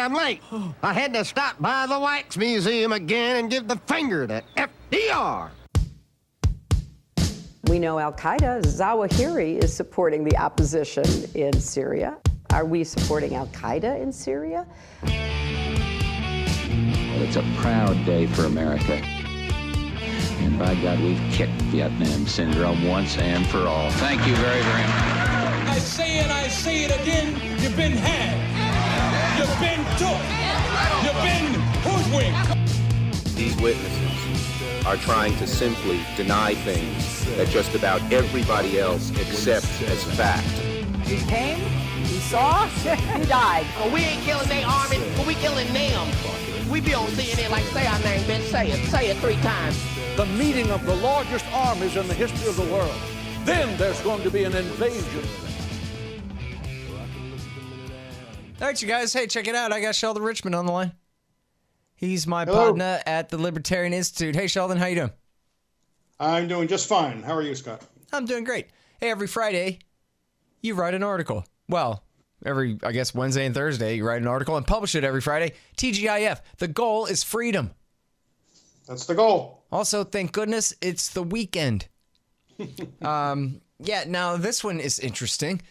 sorry I'm late. I had to stop by the Wax Museum again and give the finger to FDR. We know Al-Qaeda, Zawahiri is supporting the opposition in Syria. Are we supporting Al-Qaeda in Syria? It's a proud day for America. And by God, we've kicked Vietnam syndrome once and for all. Thank you very, very much. I say it again, you've been had. You've been took. You've been hoodwinked. These witnesses are trying to simply deny things that just about everybody else accepts as fact. He came, he saw, he died. Well, we ain't killing their armies, but we killing them. We be on CNN like, say our name, bitch, say it 3 times. The meeting of the largest armies in the history of the world. Then there's going to be an invasion. All right, you guys. Hey, check it out. I got Sheldon Richman on the line. He's my partner at the Libertarian Institute. Hey, Sheldon, how you doing? I'm doing just fine. How are you, Scott? I'm doing great. Hey, every Friday, you write an article. Well, every, I guess, Wednesday and Thursday, you write an article and publish it every Friday. TGIF. The goal is freedom. That's the goal. Also, thank goodness, it's the weekend. Yeah, now this one is interesting.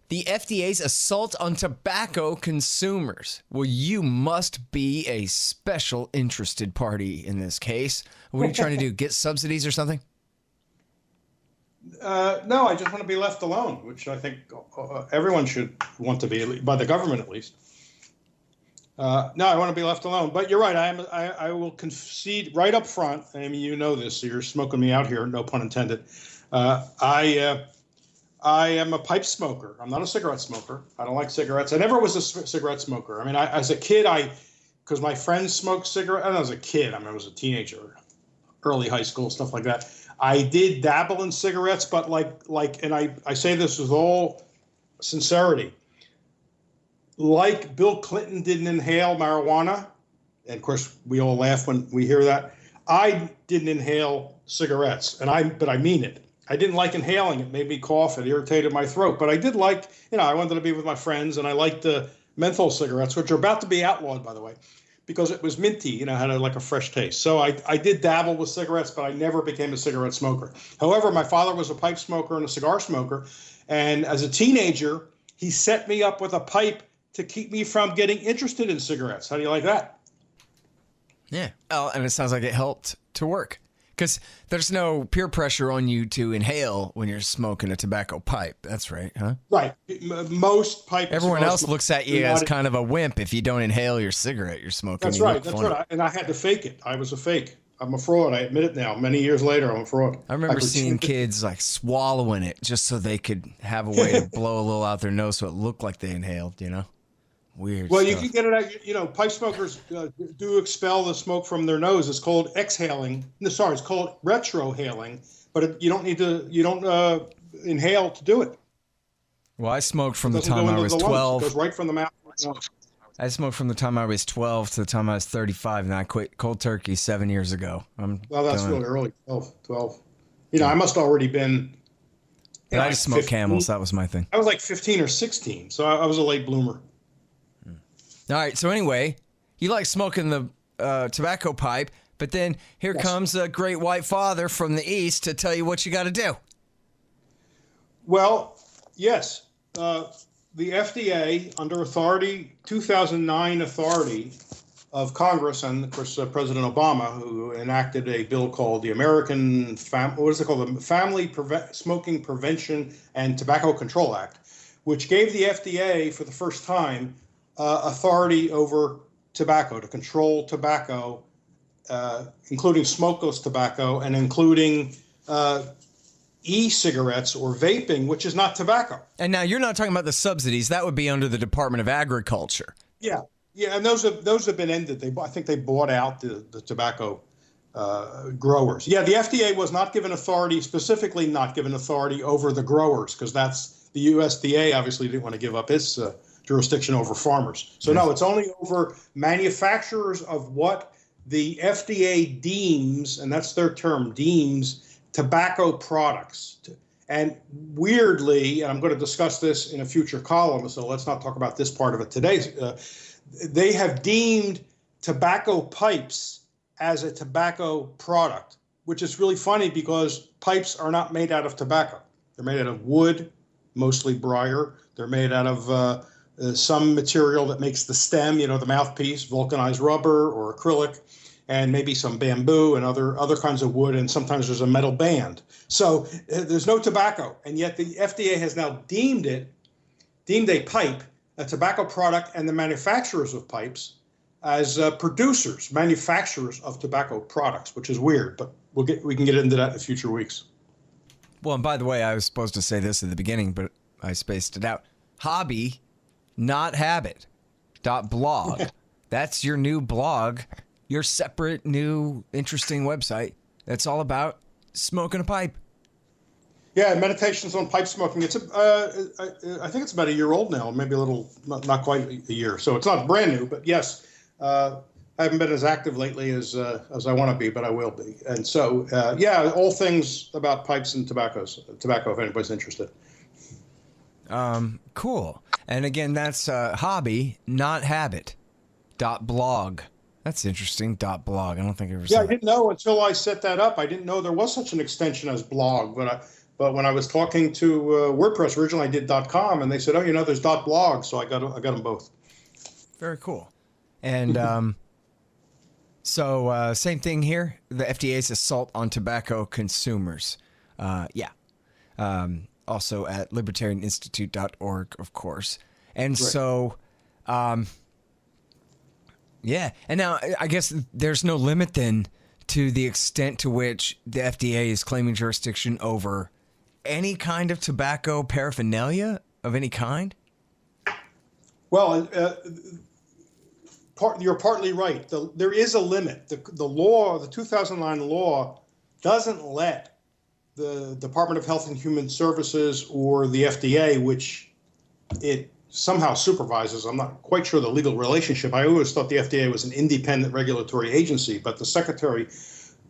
The FDA's assault on tobacco consumers. Well, you must be a special interested party in this case. What are you trying to do? Get subsidies or something? No, I just want to be left alone, which I think everyone should want to be, by the government at least. No, I want to be left alone. But you're right. I will concede right up front. I mean, you know this. So you're smoking me out here. No pun intended. I am a pipe smoker. I'm not a cigarette smoker. I don't like cigarettes. I never was a cigarette smoker. I mean, as a kid, because my friends smoked cigarettes. I was a kid. I mean, I was a teenager, early high school, stuff like that. I did dabble in cigarettes, but and I say this with all sincerity. Like Bill Clinton didn't inhale marijuana, and of course we all laugh when we hear that. I didn't inhale cigarettes, but I mean it. I didn't like inhaling. It made me cough. It irritated my throat. But I did like, I wanted to be with my friends, and I liked the menthol cigarettes, which are about to be outlawed, by the way, because it was minty, had like a fresh taste. So I did dabble with cigarettes, but I never became a cigarette smoker. However, my father was a pipe smoker and a cigar smoker. And as a teenager, he set me up with a pipe to keep me from getting interested in cigarettes. How do you like that? Yeah. Oh, and it sounds like it helped to work. Because there's no peer pressure on you to inhale when you're smoking a tobacco pipe. That's right, huh? Right. Most pipe. Everyone else looks at you as kind of a wimp if you don't inhale your cigarette you're smoking. That's right. That's right. And I had to fake it. I was a fake. I'm a fraud. I admit it now. Many years later, I'm a fraud. I remember seeing kids like swallowing it just so they could have a way to blow a little out their nose so it looked like they inhaled, Weird. Well, stuff. you can get it out. Pipe smokers do expel the smoke from their nose. It's called exhaling. No, sorry, it's called retrohaling. But you don't need to. You don't inhale to do it. Well, I smoked from the time I was 12. It goes right from the mouth. I smoked from the time I was 12 to the time I was 35, and I quit cold turkey 7 years ago. Well, that's really early. 12. I must already been. I just smoked Camels. That was my thing. I was like 15 or 16, so I was a late bloomer. All right. So anyway, you like smoking the tobacco pipe, but then here comes a great white father from the East to tell you what you got to do. Well, yes. The FDA, under 2009 authority of Congress, and of course President Obama, who enacted a bill called the American the Family Smoking Prevention and Tobacco Control Act, which gave the FDA for the first time authority over tobacco, to control tobacco, including smokeless tobacco and including e-cigarettes or vaping, which is not tobacco. And now you're not talking about the subsidies. That would be under the Department of Agriculture. Yeah, and those have been ended. I think they bought out the tobacco growers. Yeah, the FDA was not given authority, specifically not given authority over the growers, because that's the USDA obviously didn't want to give up its jurisdiction over farmers. So no, it's only over manufacturers of what the FDA deems, and that's their term, deems tobacco products. And weirdly, and I'm going to discuss this in a future column, so let's not talk about this part of it today, they have deemed tobacco pipes as a tobacco product, which is really funny because pipes are not made out of tobacco. They're made out of wood, mostly briar. They're made out of some material that makes the stem, the mouthpiece, vulcanized rubber or acrylic, and maybe some bamboo and other kinds of wood, and sometimes there's a metal band. So there's no tobacco, and yet the FDA has now deemed a pipe a tobacco product, and the manufacturers of pipes as manufacturers of tobacco products, which is weird, but we can get into that in future weeks. Well, and by the way, I was supposed to say this at the beginning, but I spaced it out. Hobby, not habit. .blog. That's your new blog, your separate new interesting website. That's all about smoking a pipe. Yeah, Meditations on Pipe Smoking. It's I think it's about a year old now, maybe a little, not quite a year. So it's not brand new, but yes, I haven't been as active lately as I want to be, but I will be. And so, all things about pipes and tobacco, if anybody's interested. Cool. And again, that's hobby, not habit. .blog. That's interesting. .blog. I don't think I ever saw Yeah, I didn't know until I set that up. I didn't know there was such an extension as blog, but when I was talking to WordPress, originally I did .com, and they said, there's .blog, so I got them both. Very cool. And so same thing here. The FDA's assault on tobacco consumers. Also at libertarianinstitute.org, of course. And right. So, and now I guess there's no limit then to the extent to which the FDA is claiming jurisdiction over any kind of tobacco paraphernalia of any kind? Well, you're partly right. There is a limit. The law, the 2009 law, doesn't let the Department of Health and Human Services or the FDA, which it somehow supervises. I'm not quite sure the legal relationship. I always thought the FDA was an independent regulatory agency, but the Secretary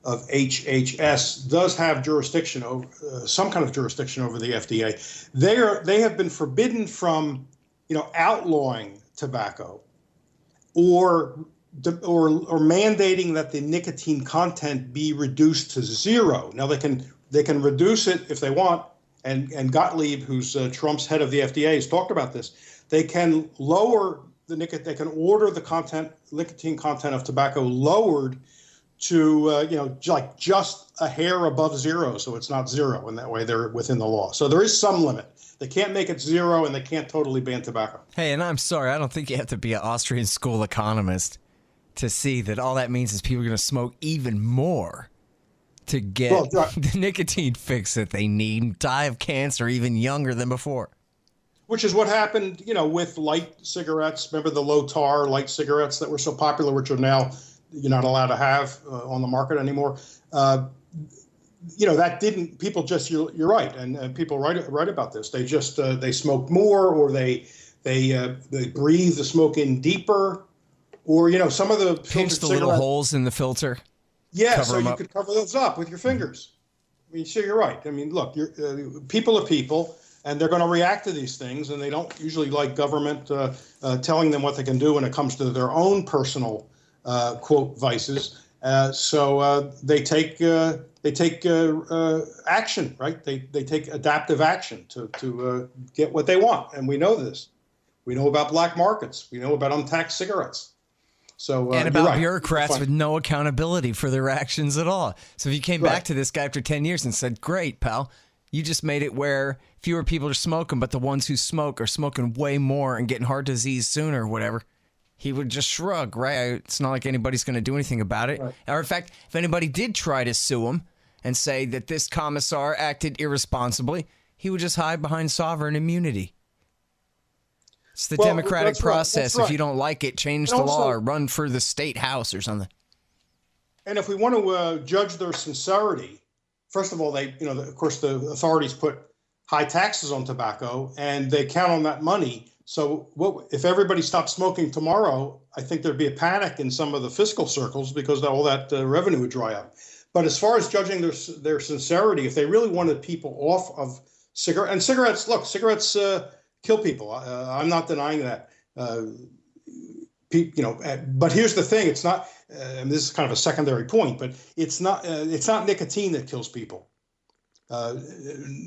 of HHS does have jurisdiction over some kind of jurisdiction over the FDA. They have been forbidden from, outlawing tobacco or mandating that the nicotine content be reduced to zero. Now they can reduce it if they want, and Gottlieb, who's Trump's head of the FDA, has talked about this. They can lower the nicotine. They can order the nicotine content of tobacco lowered to like just a hair above zero, so it's not zero, and that way they're within the law. So there is some limit. They can't make it zero, and they can't totally ban tobacco. Hey, and I'm sorry, I don't think you have to be an Austrian school economist to see that all that means is people are going to smoke even more to get the nicotine fix that they need and die of cancer even younger than before. Which is what happened, with light cigarettes. Remember the low tar light cigarettes that were so popular, which are now you're not allowed to have on the market anymore. That didn't, people just, you're right. And people write about this. They just, they smoke more, or they breathe the smoke in deeper, or, some of the pinch the little holes in the filter. Yeah. So you could cover those up with your fingers. I mean, sure, you're right. I mean, look, people are people, and they're going to react to these things, and they don't usually like government telling them what they can do when it comes to their own personal quote vices. So they take action, right? They take adaptive action to get what they want, and we know this. We know about black markets. We know about untaxed cigarettes. So and about bureaucrats with no accountability for their actions at all. So if you came back to this guy after 10 years and said, "Great, pal, you just made it where fewer people are smoking, but the ones who smoke are smoking way more and getting heart disease sooner," or whatever, he would just shrug, right? It's not like anybody's going to do anything about it. Right. Or in fact, if anybody did try to sue him and say that this commissar acted irresponsibly, he would just hide behind sovereign immunity. It's the democratic process. Right. If you don't like it, change the law or run for the state house or something. And if we want to judge their sincerity, first of all, of course, the authorities put high taxes on tobacco, and they count on that money. So if everybody stopped smoking tomorrow, I think there'd be a panic in some of the fiscal circles because all that revenue would dry up. But as far as judging their sincerity, if they really wanted people off of cigarettes, cigarettes kill people. I'm not denying that. But here's the thing: it's not. And this is kind of a secondary point, but it's not nicotine that kills people.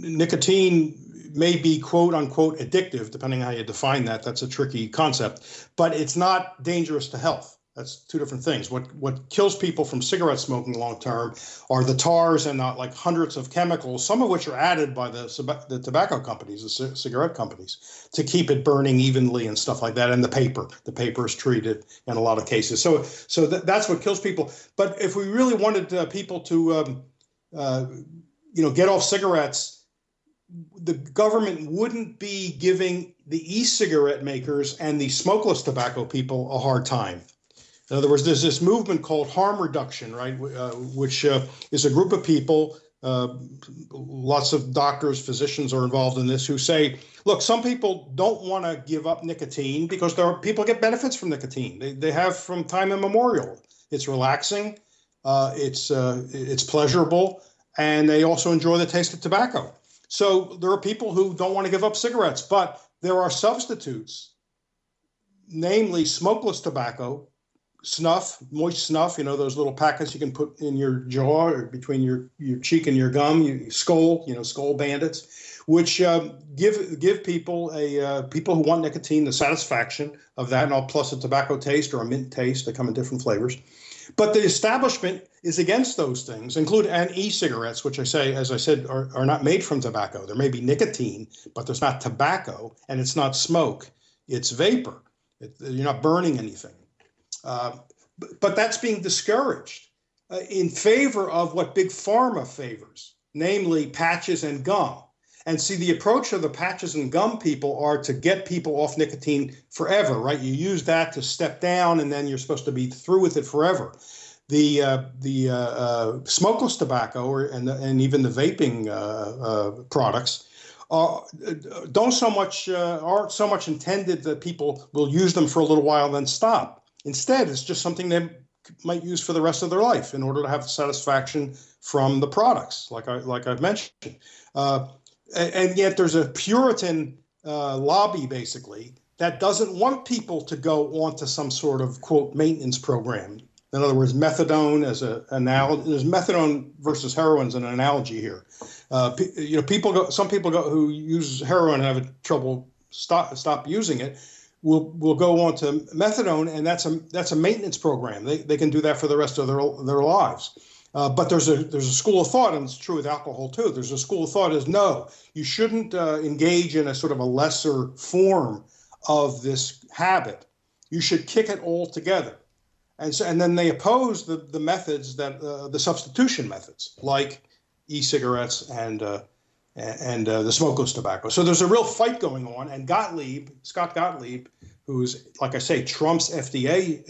Nicotine may be quote unquote addictive, depending on how you define that. That's a tricky concept, but it's not dangerous to health. That's two different things. What kills people from cigarette smoking long term are the tars and like hundreds of chemicals, some of which are added by the tobacco companies, the cigarette companies, to keep it burning evenly and stuff like that. And the paper is treated in a lot of cases. So that's what kills people. But if we really wanted people to get off cigarettes, the government wouldn't be giving the e-cigarette makers and the smokeless tobacco people a hard time. In other words, there's this movement called harm reduction, right, which is a group of people, lots of doctors, physicians are involved in this, who say, look, some people don't want to give up nicotine because people get benefits from nicotine. They have from time immemorial. It's relaxing, it's pleasurable, and they also enjoy the taste of tobacco. So there are people who don't want to give up cigarettes, but there are substitutes, namely smokeless tobacco, snuff, moist snuff, those little packets you can put in your jaw or between your cheek and your gum, skull bandits, which give people people who want nicotine the satisfaction of that, and plus a tobacco taste or a mint taste. They come in different flavors. But the establishment is against those things, including e-cigarettes, which as I said, are not made from tobacco. There may be nicotine, but there's not tobacco, and it's not smoke. It's vapor. You're not burning anything. But that's being discouraged in favor of what Big Pharma favors, namely patches and gum. And see, the approach of the patches and gum people are to get people off nicotine forever, right? You use that to step down, and then you're supposed to be through with it forever. The smokeless tobacco and even the vaping products aren't so much intended that people will use them for a little while and then stop. Instead, it's just something they might use for the rest of their life in order to have satisfaction from the products, like I've mentioned. And yet there's a Puritan lobby, basically, that doesn't want people to go onto some sort of, quote, maintenance program. In other words, methadone as an analogy. There's methadone versus heroin as an analogy here. Some people who use heroin and have trouble stop using it will go on to methadone, and that's a maintenance program. They can do that for the rest of their lives. But there's a school of thought, and it's true with alcohol too. There's a school of thought is no, you shouldn't engage in a sort of a lesser form of this habit. You should kick it all together. And then they oppose the methods that the substitution methods, like e-cigarettes and the smokeless tobacco. So there's a real fight going on. And Scott Gottlieb, who's, like I say, Trump's FDA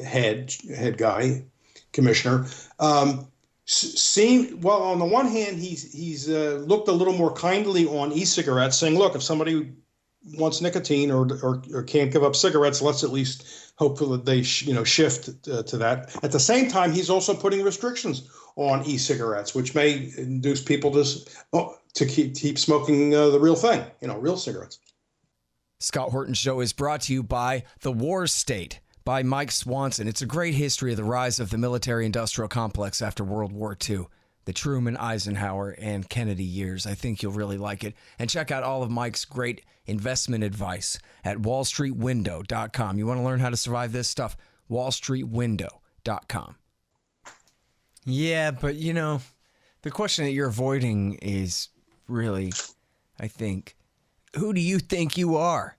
head guy, commissioner, on the one hand, he's looked a little more kindly on e-cigarettes, saying, look, if somebody wants nicotine or can't give up cigarettes, let's at least hope that they shift to that. At the same time, he's also putting restrictions on e-cigarettes, which may induce people to keep smoking the real thing, real cigarettes. Scott Horton's show is brought to you by The War State by Mike Swanson. It's a great history of the rise of the military-industrial complex after World War II, the Truman, Eisenhower, and Kennedy years. I think you'll really like it. And check out all of Mike's great investment advice at wallstreetwindow.com. You want to learn how to survive this stuff? wallstreetwindow.com. Yeah, but the question that you're avoiding is really, I think, who do you think you are?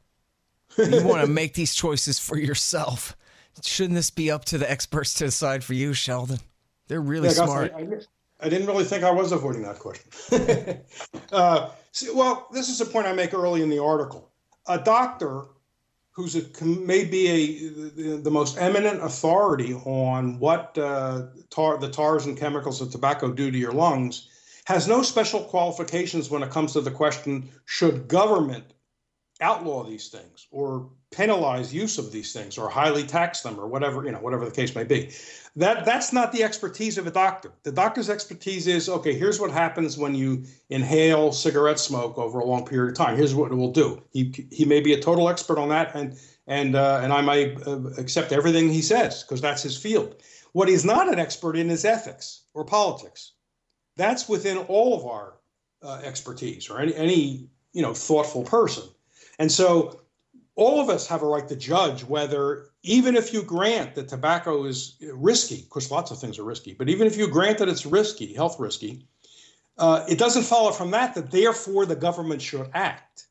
You want to make these choices for yourself. Shouldn't this be up to the experts to decide for you, Sheldon? They're really smart. I didn't really think I was avoiding that question. Well, this is a point I make early in the article. A doctor who's maybe the most eminent authority on what the tars and chemicals of tobacco do to your lungs has no special qualifications when it comes to the question, should government outlaw these things or penalize use of these things or highly tax them or whatever the case may be. That's not the expertise of a doctor. The doctor's expertise is, okay, here's what happens when you inhale cigarette smoke over a long period of time. Here's what it will do. He may be a total expert on that, and I might accept everything he says because that's his field. What he's not an expert in is ethics or politics. That's within all of our expertise, or any thoughtful person. And so all of us have a right to judge whether, even if you grant that tobacco is risky, of course, lots of things are risky, but even if you grant that it's risky, health risky, it doesn't follow from that therefore the government should act.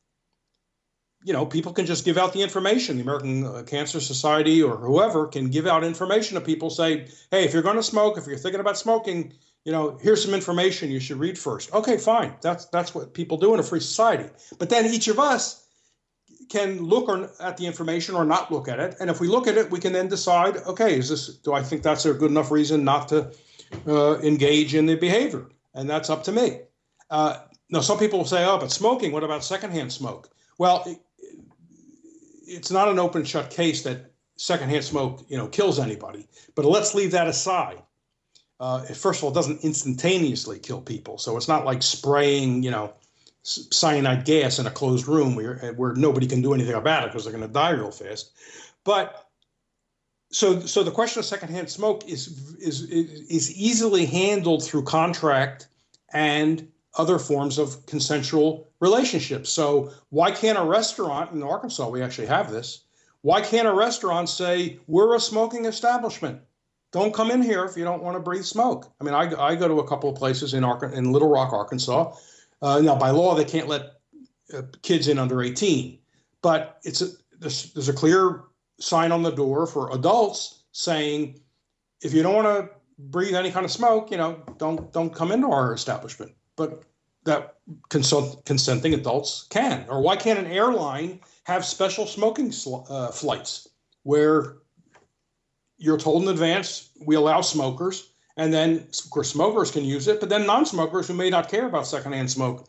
People can just give out the information. The American Cancer Society or whoever can give out information to people, say, hey, if you're going to smoke, if you're thinking about smoking, here's some information you should read first. Okay, fine. That's what people do in a free society. But then each of us can look at the information or not look at it. And if we look at it, we can then decide, okay, do I think that's a good enough reason not to engage in the behavior? And that's up to me. Now, some people will say, oh, but smoking, what about secondhand smoke? Well, it's not an open shut case that secondhand smoke, kills anybody. But let's leave that aside. First of all, it doesn't instantaneously kill people. So it's not like spraying, cyanide gas in a closed room where nobody can do anything about it because they're going to die real fast. But so the question of secondhand smoke is easily handled through contract and other forms of consensual relationships. So why can't a restaurant in Arkansas, we actually have this, why can't a restaurant say, we're a smoking establishment? Don't come in here if you don't want to breathe smoke. I mean, I go to a couple of places in Little Rock, Arkansas. Now, by law, they can't let kids in under 18, but there's a clear sign on the door for adults saying, if you don't want to breathe any kind of smoke, don't come into our establishment. But that consenting adults can. Or why can't an airline have special smoking flights where you're told in advance, we allow smokers, and then, of course, smokers can use it, but then non-smokers who may not care about secondhand smoke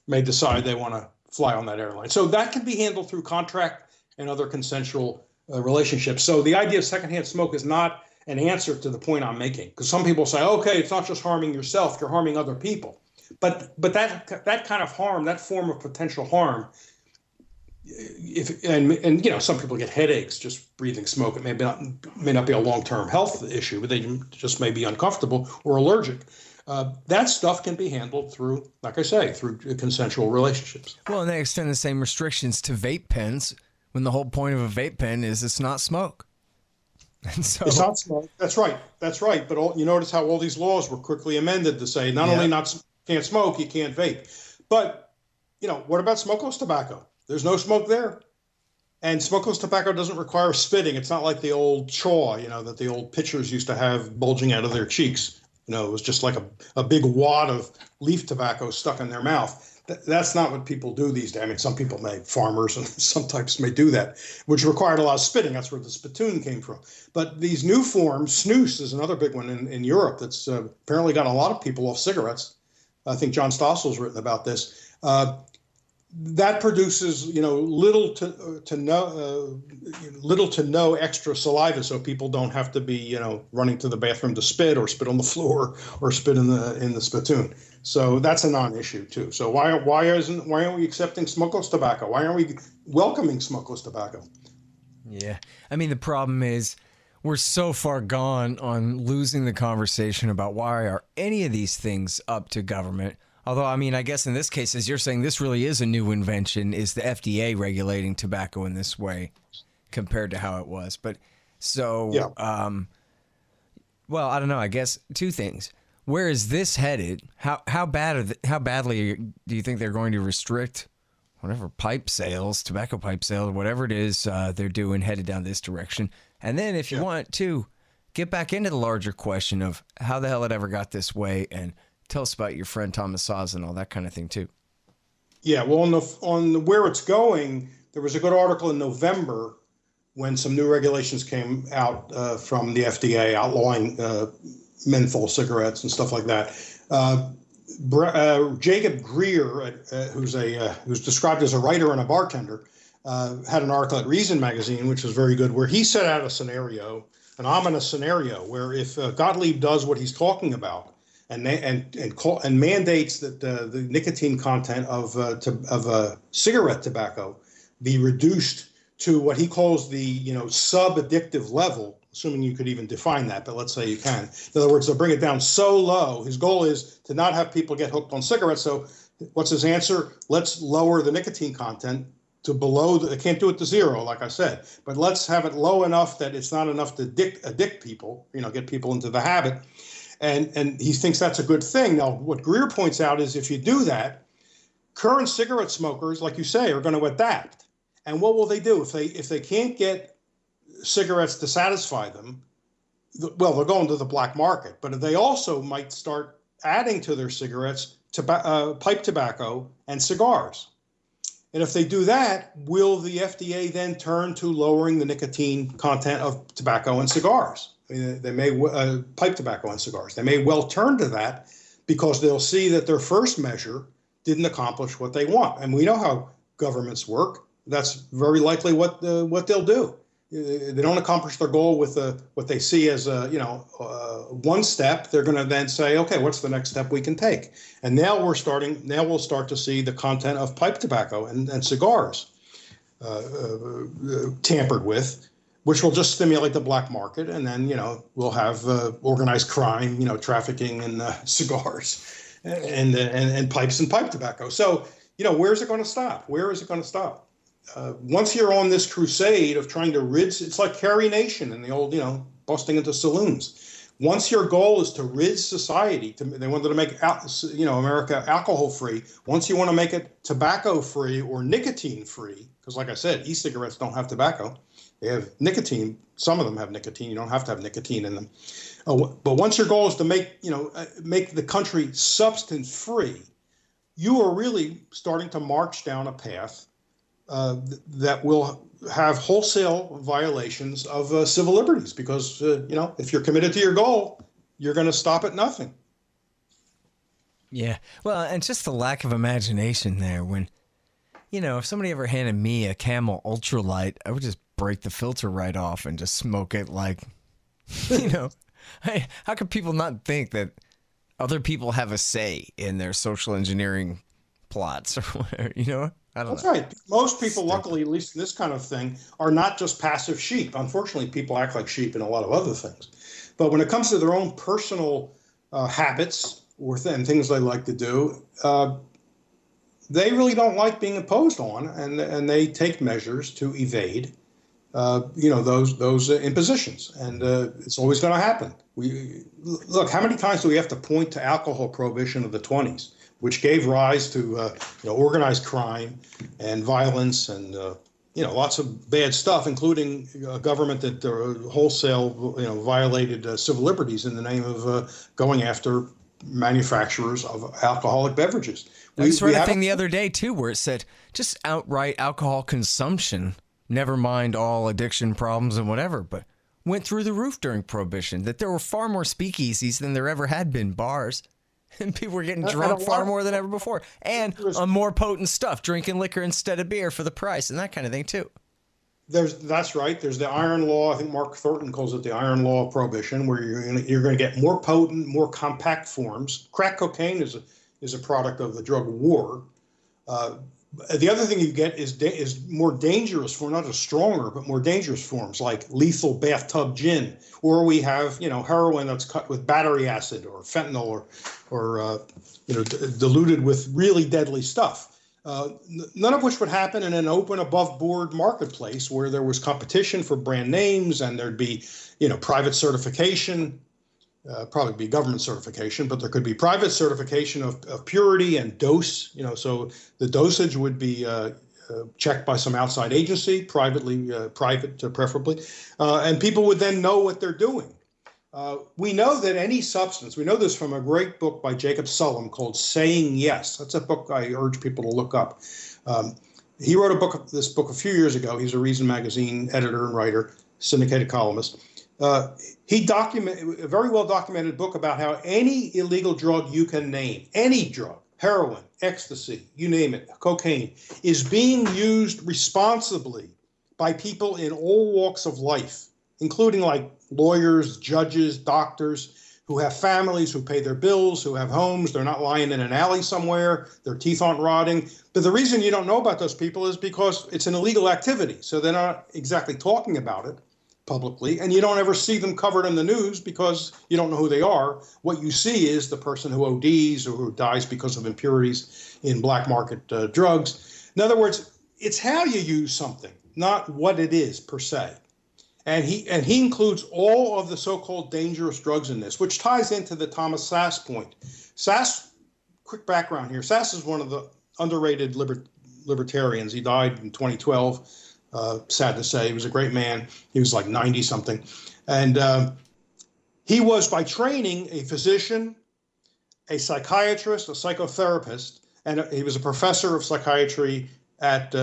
may decide they want to fly on that airline. So that can be handled through contract and other consensual relationships. So the idea of secondhand smoke is not an answer to the point I'm making, because some people say, okay, it's not just harming yourself, you're harming other people. But that kind of harm, that form of potential harm, some people get headaches just breathing smoke. It may not be a long-term health issue, but they just may be uncomfortable or allergic. That stuff can be handled through, like I say, through consensual relationships. Well, and they extend the same restrictions to vape pens when the whole point of a vape pen is it's not smoke. And so, it's not smoke. That's right. But you notice how all these laws were quickly amended to say not only can't smoke, you can't vape. But, what about smokeless tobacco? There's no smoke there. And smokeless tobacco doesn't require spitting. It's not like the old chaw, that the old pitchers used to have bulging out of their cheeks. It was just like a big wad of leaf tobacco stuck in their mouth. That's not what people do these days. I mean, some people farmers and some types may do that, which required a lot of spitting. That's where the spittoon came from. But these new forms, snus is another big one in Europe that's apparently got a lot of people off cigarettes. I think John Stossel's written about this. That produces, little to no extra saliva, so people don't have to be, running to the bathroom to spit or spit on the floor or spit in the spittoon. So that's a non-issue too. So why aren't we accepting smokeless tobacco? Why aren't we welcoming smokeless tobacco? Yeah, I mean the problem is we're so far gone on losing the conversation about why are any of these things up to government. Although, I mean, I guess in this case, as you're saying, this really is a new invention, is the FDA regulating tobacco in this way compared to how it was. But so, yeah. Well, I don't know. I guess two things. Where is this headed? How badly do you think they're going to restrict whatever tobacco pipe sales, whatever it is they're doing headed down this direction? And then if you want to get back into the larger question of how the hell it ever got this way, and tell us about your friend Thomas Saz and all that kind of thing too. Yeah, well, on where it's going, there was a good article in November when some new regulations came out from the FDA outlawing menthol cigarettes and stuff like that. Jacob Greer, who's described as a writer and a bartender, had an article at Reason magazine, which was very good, where he set out a scenario, an ominous scenario, where if Gottlieb does what he's talking about, and mandates that the nicotine content of cigarette tobacco be reduced to what he calls the, sub-addictive level, assuming you could even define that, but let's say you can. In other words, they'll bring it down so low. His goal is to not have people get hooked on cigarettes. So what's his answer? Let's lower the nicotine content to below, they can't do it to zero, like I said, but let's have it low enough that it's not enough to addict people, get people into the habit. And he thinks that's a good thing. Now, what Greer points out is if you do that, current cigarette smokers, like you say, are going to adapt. And what will they do? If they can't get cigarettes to satisfy them, well, they'll go into the black market. But they also might start adding to their cigarettes pipe tobacco and cigars. And if they do that, will the FDA then turn to lowering the nicotine content of tobacco and cigars? I mean, they may pipe tobacco and cigars. They may well turn to that because they'll see that their first measure didn't accomplish what they want. And we know how governments work. That's very likely what they'll do. They don't accomplish their goal with what they see as one step. They're going to then say, okay, what's the next step we can take? And now we'll start to see the content of pipe tobacco and cigars tampered with, which will just stimulate the black market. And then, we'll have organized crime, trafficking in cigars and pipes and pipe tobacco. So, where's it going to stop? Where is it going to stop? Once you're on this crusade of trying to it's like Carrie Nation and the old, busting into saloons. Once your goal is to rid society, they wanted to make, America alcohol free. Once you want to make it tobacco free or nicotine free, because like I said, e-cigarettes don't have tobacco. They have nicotine. Some of them have nicotine. You don't have to have nicotine in them. But once your goal is to make the country substance free, you are really starting to march down a path that will have wholesale violations of civil liberties because, if you're committed to your goal, you're going to stop at nothing. Yeah. Well, and just the lack of imagination there when, if somebody ever handed me a Camel Ultralight, I would just break the filter right off and just smoke it like, how could people not think that other people have a say in their social engineering plots or whatever, I don't know. That's right. Most people, luckily, at least in this kind of thing, are not just passive sheep. Unfortunately, people act like sheep in a lot of other things. But when it comes to their own personal habits and things they like to do, they really don't like being imposed on, and they take measures to evade, those impositions. And it's always going to happen. Look, how many times do we have to point to alcohol prohibition of the 1920s? Which gave rise to organized crime and violence and lots of bad stuff, including a government that wholesale violated civil liberties in the name of going after manufacturers of alcoholic beverages. I just read a thing the other day too, where it said just outright alcohol consumption, never mind all addiction problems and whatever, but went through the roof during Prohibition. That there were far more speakeasies than there ever had been bars. And people were getting drunk far more than ever before. And on more potent stuff, drinking liquor instead of beer for the price and that kind of thing, too. That's right. There's the iron law. I think Mark Thornton calls it the iron law of prohibition, where you're going to get more potent, more compact forms. Crack cocaine is a product of the drug war. The other thing you get is more dangerous forms, not just stronger, but more dangerous forms like lethal bathtub gin, or we have heroin that's cut with battery acid or fentanyl or diluted with really deadly stuff. None of which would happen in an open, above-board marketplace where there was competition for brand names and there'd be private certification. Probably be government certification, but there could be private certification of purity and dose. So the dosage would be checked by some outside agency, private preferably, and people would then know what they're doing. We know that any substance, we know this from a great book by Jacob Sullum called Saying Yes. That's a book I urge people to look up. He wrote this book a few years ago. He's a Reason Magazine editor and writer, syndicated columnist. He a very well documented book about how any illegal drug you can name, any drug, heroin, ecstasy, you name it, cocaine, is being used responsibly by people in all walks of life, including like lawyers, judges, doctors, who have families, who pay their bills, who have homes. They're not lying in an alley somewhere. Their teeth aren't rotting. But the reason you don't know about those people is because it's an illegal activity. So they're not exactly talking about it publicly, and you don't ever see them covered in the news because you don't know who they are. What you see is the person who ODs or who dies because of impurities in black market drugs. In other words, it's how you use something, not what it is per se. And he includes all of the so-called dangerous drugs in this, which ties into the Thomas Sass point. Sass, quick background here. Sass is one of the underrated libertarians. He died in 2012. Sad to say, he was a great man. He was like 90-something. And he was, by training, a physician, a psychiatrist, a psychotherapist, and he was a professor of psychiatry at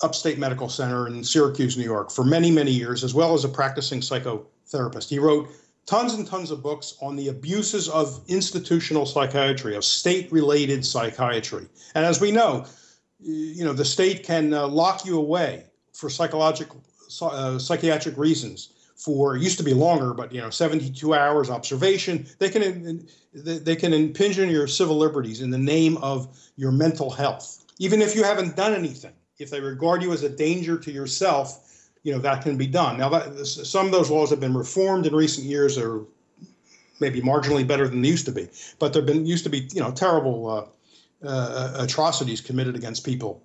Upstate Medical Center in Syracuse, New York, for many, many years, as well as a practicing psychotherapist. He wrote tons and tons of books on the abuses of institutional psychiatry, of state-related psychiatry. And as we know, the state can lock you away for psychiatric reasons for, it used to be longer, but 72 hours observation. They can impinge on your civil liberties in the name of your mental health, even if you haven't done anything. If they regard you as a danger to yourself, that can be done. Now, some of those laws have been reformed in recent years. They're maybe marginally better than they used to be, but used to be terrible atrocities committed against people,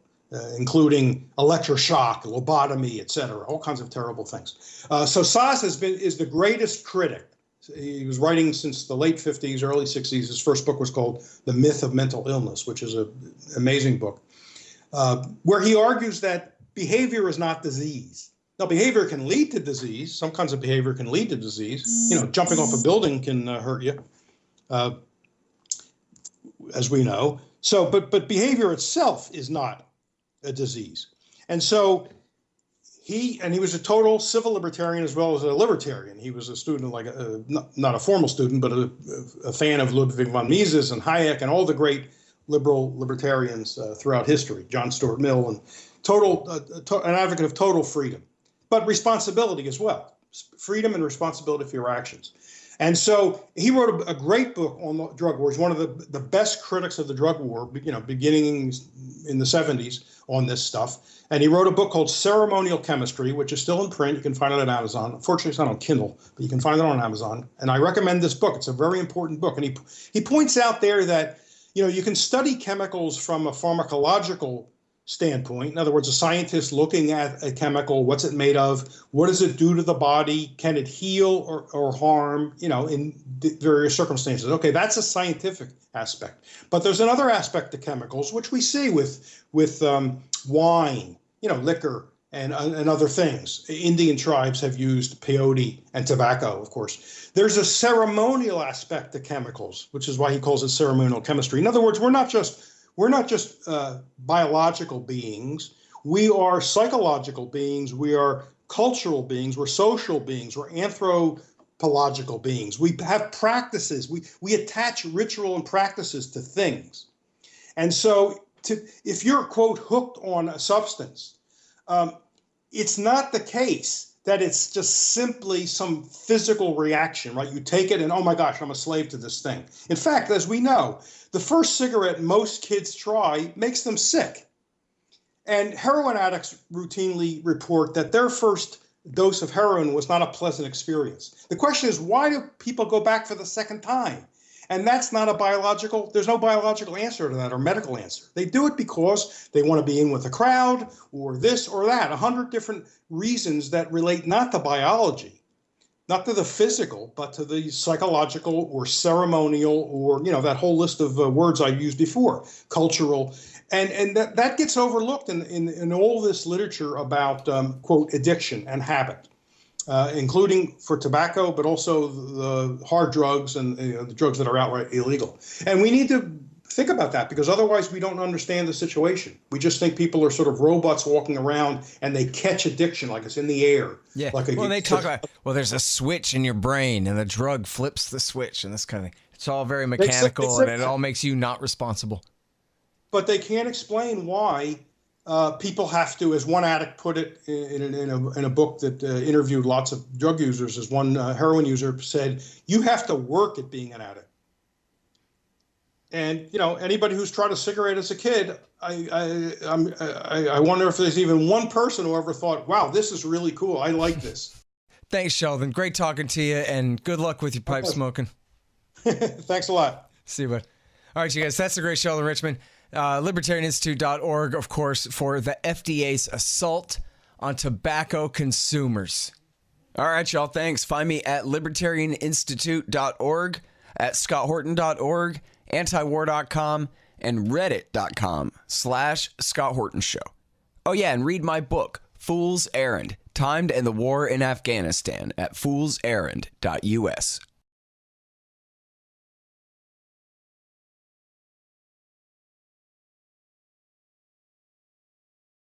including electroshock, lobotomy, etc., all kinds of terrible things. So Sass is the greatest critic. He was writing since the late 50s, early 60s. His first book was called The Myth of Mental Illness, which is an amazing book, where he argues that behavior is not disease. Now, behavior can lead to disease. Some kinds of behavior can lead to disease. Jumping off a building can hurt you, as we know. So, but behavior itself is not a disease. And so he was a total civil libertarian as well as a libertarian. He was a student, not a formal student, but a fan of Ludwig von Mises and Hayek and all the great liberal libertarians throughout history, John Stuart Mill, and an advocate of total freedom, but responsibility as well, freedom and responsibility for your actions. And so he wrote a great book on the drug war. He's one of the best critics of the drug war, beginning in the 70s on this stuff. And he wrote a book called Ceremonial Chemistry, which is still in print. You can find it at Amazon. Unfortunately, it's not on Kindle, but you can find it on Amazon. And I recommend this book. It's a very important book. And he points out there that, you can study chemicals from a pharmacological standpoint. In other words, a scientist looking at a chemical, what's it made of? What does it do to the body? Can it heal or harm, in various circumstances? Okay, that's a scientific aspect. But there's another aspect to chemicals, which we see with wine, liquor and other things. Indian tribes have used peyote and tobacco, of course. There's a ceremonial aspect to chemicals, which is why he calls it ceremonial chemistry. In other words, we're not just biological beings. We are psychological beings. We are cultural beings. We're social beings. We're anthropological beings. We have practices. We attach ritual and practices to things. And so if you're, quote, hooked on a substance, it's not the case that it's just simply some physical reaction, right? You take it and, oh my gosh, I'm a slave to this thing. In fact, as we know, the first cigarette most kids try makes them sick. And heroin addicts routinely report that their first dose of heroin was not a pleasant experience. The question is, why do people go back for the second time? And that's not there's no biological answer to that or medical answer. They do it because they want to be in with the crowd or this or that, 100 different reasons that relate not to biology, not to the physical, but to the psychological or ceremonial or, that whole list of words I used before, cultural. And that gets overlooked in all this literature about, quote, addiction and habit. Including for tobacco, but also the hard drugs and the drugs that are outright illegal. And we need to think about that because otherwise we don't understand the situation. We just think people are sort of robots walking around and they catch addiction like it's in the air. Yeah. They talk about, there's a switch in your brain and the drug flips the switch and this kind of thing. It's all very mechanical and it all makes you not responsible. But they can't explain why people have to, as one addict put it in a book that interviewed lots of drug users, as one heroin user said, you have to work at being an addict. And, you know, anybody who's tried a cigarette as a kid, I wonder if there's even one person who ever thought, wow, this is really cool. I like this. Thanks, Sheldon. Great talking to you, and good luck with your pipe smoking. Thanks a lot. See you, bud. All right, you guys, that's the great Sheldon Richman. LibertarianInstitute.org, of course, for the FDA's assault on tobacco consumers. All right, y'all, thanks. Find me at LibertarianInstitute.org, at ScottHorton.org, antiwar.com, and reddit.com/Scott Horton Show. Oh, yeah, and read my book, Fool's Errand, Time to End the War in Afghanistan, at foolserrand.us.